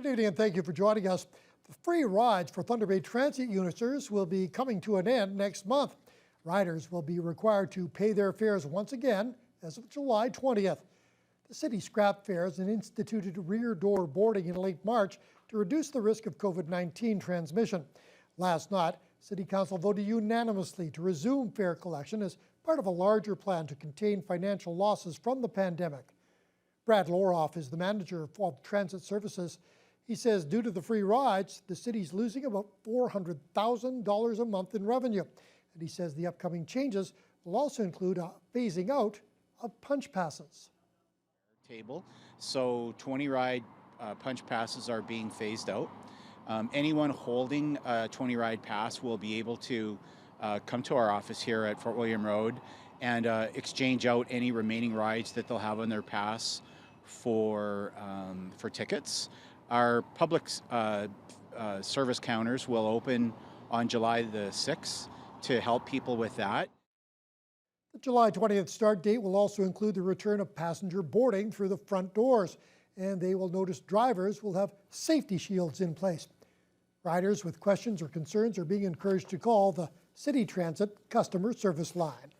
evening and thank you for joining us. The free rides for Thunder Bay Transit users will be coming to an end next month. Riders will be required to pay their fares once again as of July 20th. The city scrapped fares and instituted rear door boarding in late March to reduce the risk of COVID-19 transmission. Last night, City Council voted unanimously to resume fare collection as part of a larger plan to contain financial losses from the pandemic. Brad Loroff is the manager of transit services. He says due to the free rides, the city's losing about $400,000 a month in revenue. And he says the upcoming changes will also include a phasing out of punch passes. So 20 ride punch passes are being phased out. Anyone holding a 20 ride pass will be able to come to our office here at Fort William Road and exchange out any remaining rides that they'll have on their pass for tickets. Our public service counters will open on July the 6th to help people with that. The July 20th start date will also include the return of passenger boarding through the front doors, and they will notice drivers will have safety shields in place. Riders with questions or concerns are being encouraged to call the City Transit customer service line.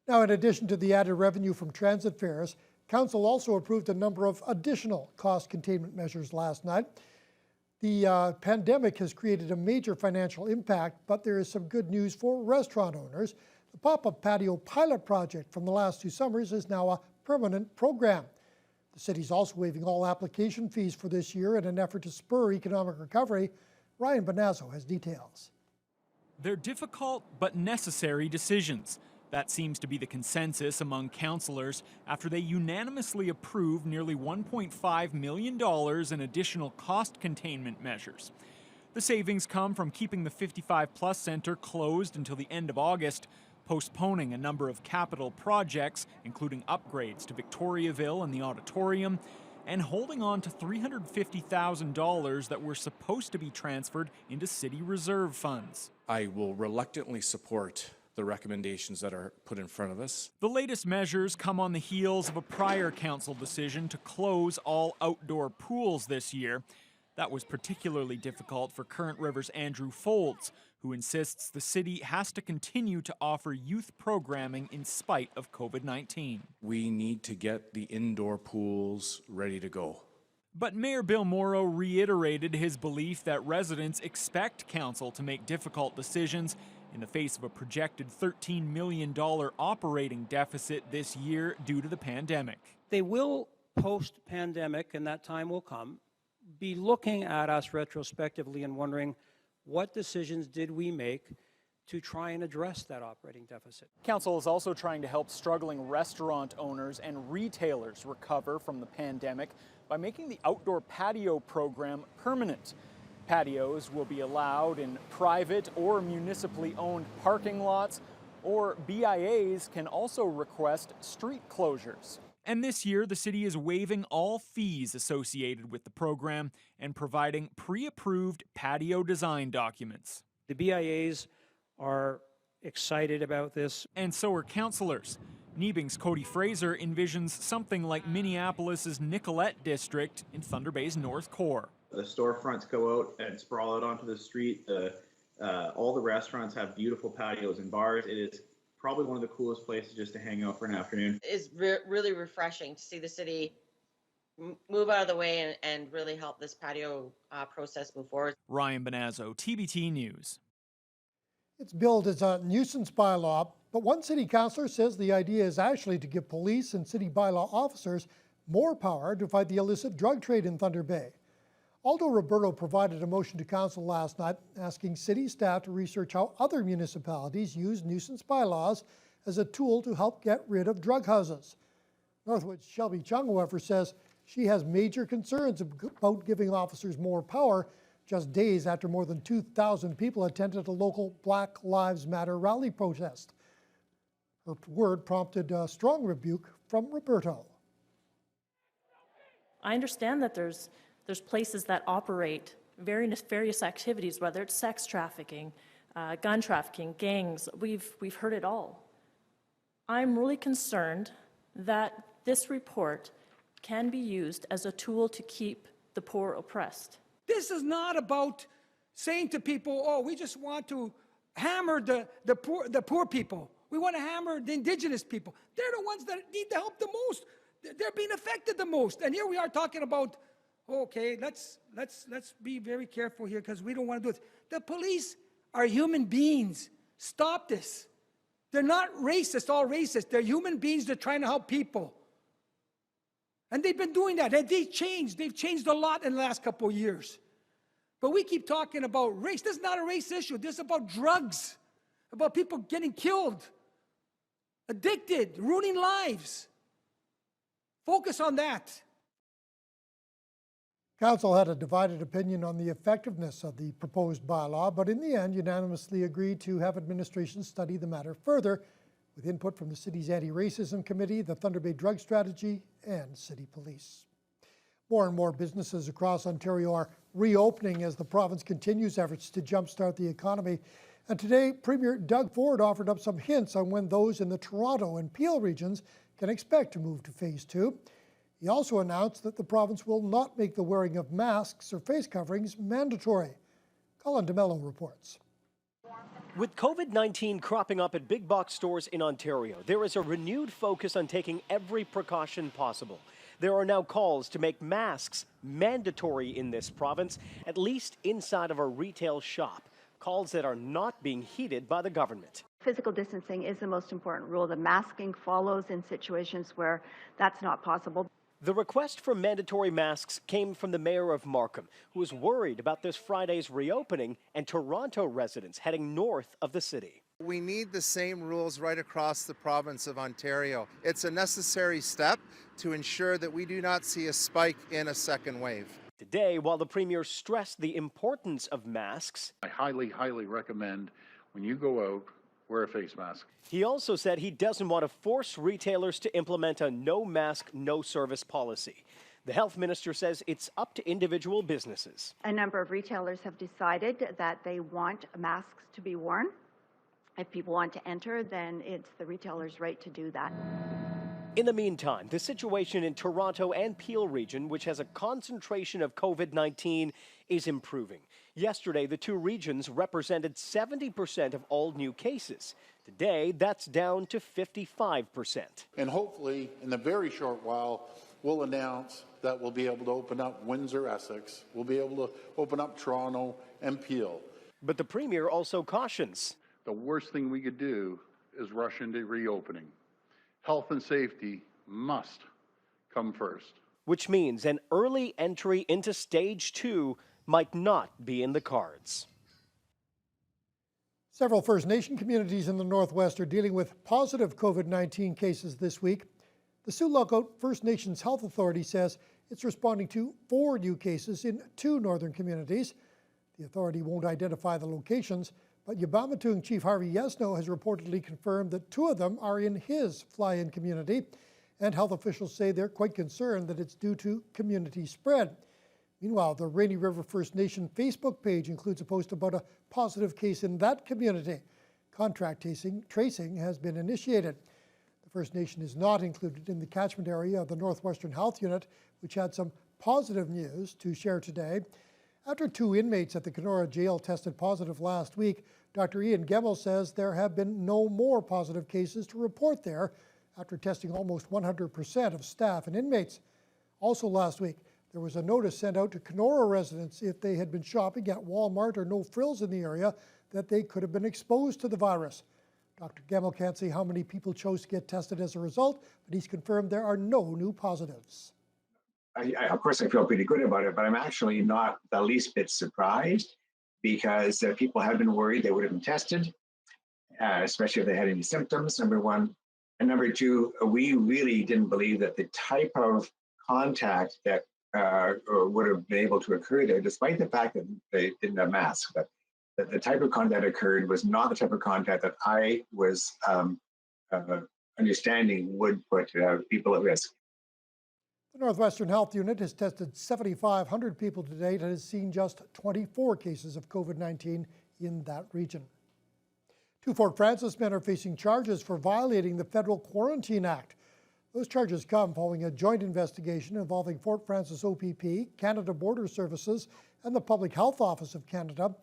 Now, in addition to the added revenue from transit fares, Council also approved a number of additional cost containment measures last night. The pandemic has created a major financial impact, but there is some good news for restaurant owners. The pop-up patio pilot project from the last 2 summers is now a permanent program. The city's also waiving all application fees for this year in an effort to spur economic recovery. Ryan Bonazzo has details. They're difficult but necessary decisions. That seems to be the consensus among councillors after they unanimously approved nearly $1.5 million in additional cost containment measures. The savings come from keeping the 55 Plus Centre closed until the end of August, postponing a number of capital projects, including upgrades to Victoriaville and the auditorium, and holding on to $350,000 that were supposed to be transferred into city reserve funds. I will reluctantly support the recommendations that are put in front of us. The latest measures come on the heels of a prior council decision to close all outdoor pools this year. That was particularly difficult for Current River's Andrew Folds, who insists the city has to continue to offer youth programming in spite of COVID-19. We need to get the indoor pools ready to go. But Mayor Bill Morrow reiterated his belief that residents expect council to make difficult decisions in the face of a projected $13 million operating deficit this year due to the pandemic. They will, post-pandemic, and that time will come, be looking at us retrospectively and wondering what decisions did we make to try and address that operating deficit. Council is also trying to help struggling restaurant owners and retailers recover from the pandemic by making the outdoor patio program permanent. Patios will be allowed in private or municipally owned parking lots, or BIAs can also request street closures. And this year, the city is waiving all fees associated with the program and providing pre-approved patio design documents. The BIAs are excited about this. And so are councillors. Nebing's Cody Fraser envisions something like Minneapolis's Nicollet district in Thunder Bay's North Core. The storefronts go out and sprawl out onto the street. All the restaurants have beautiful patios and bars. It is probably one of the coolest places just to hang out for an afternoon. It's really refreshing to see the city move out of the way and really help this patio process move forward. Ryan Bonazzo, TBT News. It's billed as a nuisance bylaw, but one city councillor says the idea is actually to give police and city bylaw officers more power to fight the illicit drug trade in Thunder Bay. Aldo Roberto provided a motion to council last night asking city staff to research how other municipalities use nuisance bylaws as a tool to help get rid of drug houses. Northwood's Shelby Chung, however, says she has major concerns about giving officers more power just days after more than 2,000 people attended a local Black Lives Matter rally protest. Her word prompted a strong rebuke from Roberto. I understand that there's places that operate very nefarious activities, whether it's sex trafficking, gun trafficking, gangs. We've heard it all. I'm really concerned that this report can be used as a tool to keep the poor oppressed. This is not about saying to people, oh, we just want to hammer the poor people. We want to hammer the indigenous people. They're the ones that need the help the most. They're being affected the most. And here we are talking about, okay, let's be very careful here because we don't want to do it. The police are human beings. Stop this. They're not racist, all racist. They're human beings. They're trying to help people. And they've been doing that. And they've changed. They've changed a lot in the last couple of years. But we keep talking about race. This is not a race issue. This is about drugs, about people getting killed, addicted, ruining lives. Focus on that. Council had a divided opinion on the effectiveness of the proposed bylaw, but in the end unanimously agreed to have administration study the matter further, with input from the city's anti-racism committee, the Thunder Bay Drug Strategy, and city police. More and more businesses across Ontario are reopening as the province continues efforts to jumpstart the economy. And today, Premier Doug Ford offered up some hints on when those in the Toronto and Peel regions can expect to move to Phase 2. He also announced that the province will not make the wearing of masks or face coverings mandatory. Colin DeMello reports. With COVID-19 cropping up at big box stores in Ontario, there is a renewed focus on taking every precaution possible. There are now calls to make masks mandatory in this province, at least inside of a retail shop. Calls that are not being heeded by the government. Physical distancing is the most important rule. The masking follows in situations where that's not possible. The request for mandatory masks came from the mayor of Markham, who is worried about this Friday's reopening and Toronto residents heading north of the city. We need the same rules right across the province of Ontario. It's a necessary step to ensure that we do not see a spike in a second wave. Today, while the premier stressed the importance of masks, I highly recommend when you go out, wear a face mask. He also said he doesn't want to force retailers to implement a no mask, no service policy. The health minister says it's up to individual businesses. A number of retailers have decided that they want masks to be worn. If people want to enter, then it's the retailer's right to do that. In the meantime, the situation in Toronto and Peel region, which has a concentration of COVID-19, is improving. Yesterday, the two regions represented 70% of all new cases. Today, that's down to 55%. And hopefully, in a very short while, we'll announce that we'll be able to open up Windsor, Essex. We'll be able to open up Toronto and Peel. But the premier also cautions. The worst thing we could do is rush into reopening. Health and safety must come first. Which means an early entry into Stage 2 might not be in the cards. Several First Nation communities in the Northwest are dealing with positive COVID-19 cases this week. The Sioux Lookout First Nations Health Authority says it's responding to 4 new cases in 2 northern communities. The authority won't identify the locations, but Yabamatung Chief Harvey Yesno has reportedly confirmed that 2 of them are in his fly-in community, and health officials say they're quite concerned that it's due to community spread. Meanwhile, the Rainy River First Nation Facebook page includes a post about a positive case in that community. Contact tracing has been initiated. The First Nation is not included in the catchment area of the Northwestern Health Unit, which had some positive news to share today. After 2 inmates at the Kenora Jail tested positive last week, Dr. Ian Gemmell says there have been no more positive cases to report there after testing almost 100% of staff and inmates. Also last week, there was a notice sent out to Kenora residents if they had been shopping at Walmart or No Frills in the area that they could have been exposed to the virus. Dr. Gemmell can't say how many people chose to get tested as a result, but he's confirmed there are no new positives. Of course, I feel pretty good about it, but I'm actually not the least bit surprised because people have been worried they would have been tested, especially if they had any symptoms, number one. And number two, we really didn't believe that the type of contact that would have been able to occur there, despite the fact that they didn't have masks, but that the type of contact that occurred was not the type of contact that I was understanding would put people at risk. The Northwestern Health Unit has tested 7,500 people to date and has seen just 24 cases of COVID-19 in that region. 2 Fort Frances men are facing charges for violating the Federal Quarantine Act. Those charges come following a joint investigation involving Fort Frances OPP, Canada Border Services, and the Public Health Office of Canada.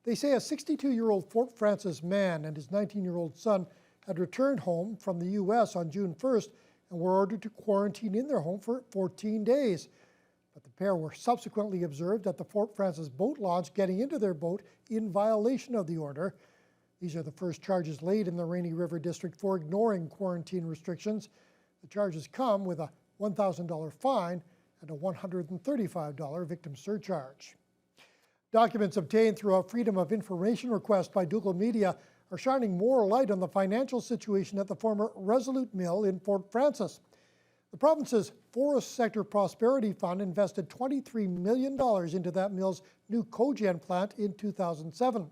They say a 62-year-old Fort Frances man and his 19-year-old son had returned home from the U.S. on June 1st and were ordered to quarantine in their home for 14 days. But the pair were subsequently observed at the Fort Frances boat launch getting into their boat in violation of the order. These are the first charges laid in the Rainy River District for ignoring quarantine restrictions. The charges come with a $1,000 fine and a $135 victim surcharge. Documents obtained through a Freedom of Information request by Dougal Media are shining more light on the financial situation at the former Resolute Mill in Fort Frances. The province's Forest Sector Prosperity Fund invested $23 million into that mill's new cogen plant in 2007.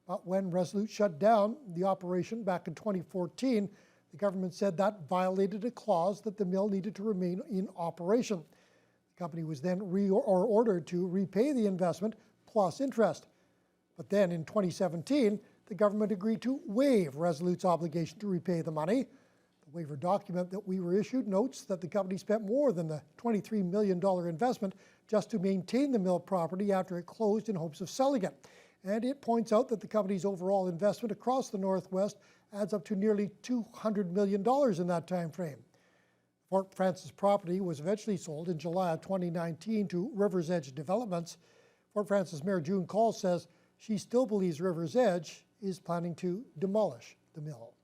But when Resolute shut down the operation back in 2014, the government said that violated a clause that the mill needed to remain in operation. The company was then ordered to repay the investment plus interest. But then in 2017, the government agreed to waive Resolute's obligation to repay the money. The waiver document that we were issued notes that the company spent more than the $23 million investment just to maintain the mill property after it closed in hopes of selling it. And it points out that the company's overall investment across the Northwest adds up to nearly $200 million in that time frame. Fort Frances property was eventually sold in July of 2019 to River's Edge Developments. Fort Frances Mayor June Call says she still believes River's Edge is planning to demolish the mill.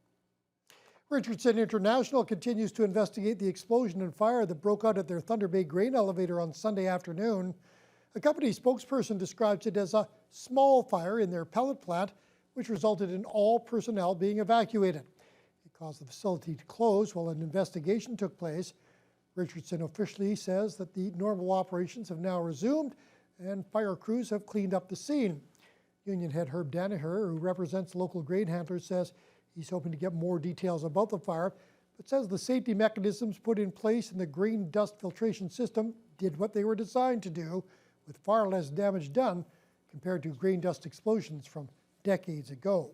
Richardson International continues to investigate the explosion and fire that broke out at their Thunder Bay grain elevator on Sunday afternoon. A company spokesperson describes it as a small fire in their pellet plant, which resulted in all personnel being evacuated. It caused the facility to close while an investigation took place. Richardson officially says that the normal operations have now resumed and fire crews have cleaned up the scene. Union head Herb Danaher, who represents local grain handlers, says he's hoping to get more details about the fire, but says the safety mechanisms put in place in the grain dust filtration system did what they were designed to do, with far less damage done compared to grain dust explosions from decades ago.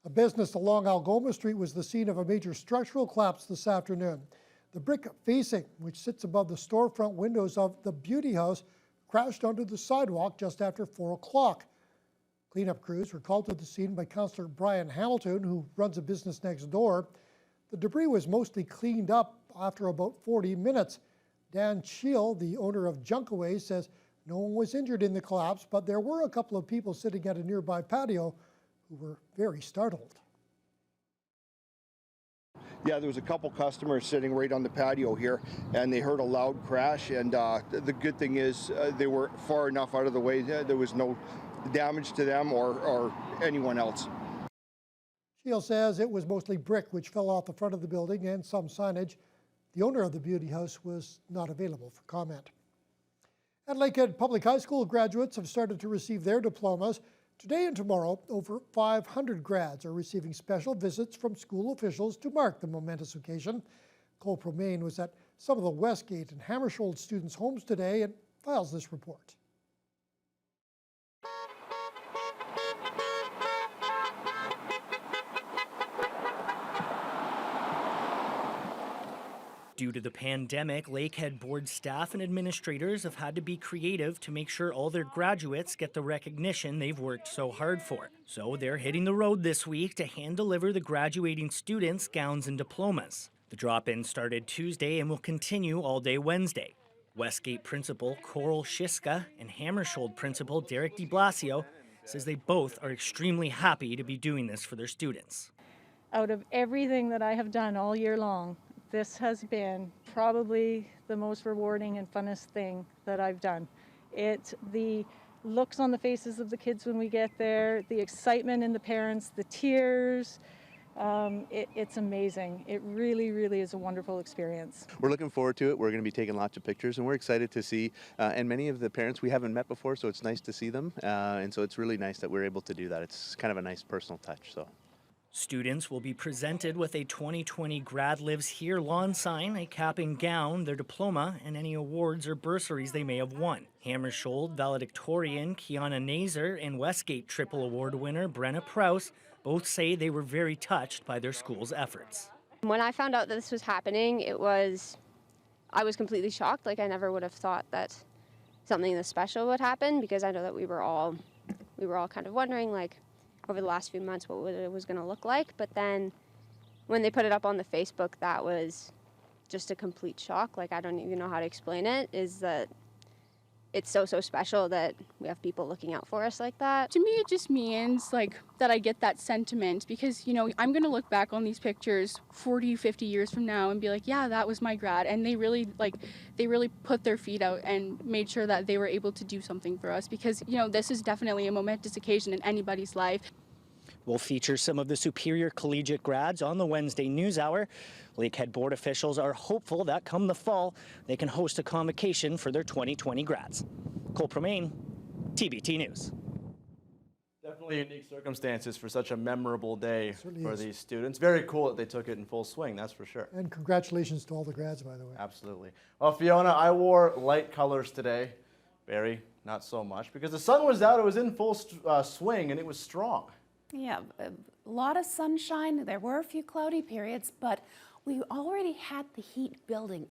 A business along Algoma Street was the scene of a major structural collapse this afternoon. The brick facing, which sits above the storefront windows of the Beauty House, crashed onto the sidewalk just after 4 o'clock. Cleanup crews were called to the scene by Councillor Brian Hamilton, who runs a business next door. The debris was mostly cleaned up after about 40 minutes. Dan Scheel, the owner of Junkaway, says no one was injured in the collapse, but there were a couple of people sitting at a nearby patio who were very startled. Yeah, there was a couple customers sitting right on the patio here, and they heard a loud crash, and the good thing is they were far enough out of the way. There was no damage to them or anyone else. Scheel says it was mostly brick which fell off the front of the building and some signage. The owner of the Beauty House was not available for comment. At Lakehead Public High School, graduates have started to receive their diplomas. Today and tomorrow, over 500 grads are receiving special visits from school officials to mark the momentous occasion. Cole Promain was at some of the Westgate and Hammersholt students' homes today and files this report. Due to the pandemic, Lakehead board staff and administrators have had to be creative to make sure all their graduates get the recognition they've worked so hard for. So they're hitting the road this week to hand deliver the graduating students gowns and diplomas. The drop-in started Tuesday and will continue all day Wednesday. Westgate principal Coral Shiska and Hammersholt principal Derek DeBlasio says they both are extremely happy to be doing this for their students. Out of everything that I have done all year long, this has been probably the most rewarding and funnest thing that I've done. It's the looks on the faces of the kids when we get there, the excitement in the parents, the tears. It's amazing. It really, really is a wonderful experience. We're looking forward to it. We're going to be taking lots of pictures, and we're excited to see, and many of the parents we haven't met before, so it's nice to see them, and so it's really nice that we're able to do that. It's kind of a nice personal touch. So. Students will be presented with a 2020 Grad Lives Here lawn sign, a cap and gown, their diploma, and any awards or bursaries they may have won. Hammersholt valedictorian Kiana Nazer and Westgate Triple Award winner Brenna Prouse both say they were very touched by their school's efforts. When I found out that this was happening, I was completely shocked. Like, I never would have thought that something this special would happen, because I know that we were all kind of wondering, like, over the last few months what it was going to look like. But then when they put it up on the Facebook, that was just a complete shock. Like, I don't even know how to explain it, is that it's so special that we have people looking out for us like that. To me, it just means like that I get that sentiment, because, you know, I'm going to look back on these pictures 40, 50 years from now and be like, yeah, that was my grad. And they really put their feet out and made sure that they were able to do something for us, because, you know, this is definitely a momentous occasion in anybody's life. We'll feature some of the Superior Collegiate grads on the Wednesday News Hour. Lakehead board officials are hopeful that come the fall, they can host a convocation for their 2020 grads. Cole Promain, TBT News. Definitely unique circumstances for such a memorable day for is. these students. Very cool that they took it in full swing, that's for sure. And congratulations to all the grads, by the way. Absolutely. Well, Fiona, I wore light colors today. Barry, not so much, because the sun was out, it was in full swing, and it was strong. Yeah, a lot of sunshine. There were a few cloudy periods, but we already had the heat building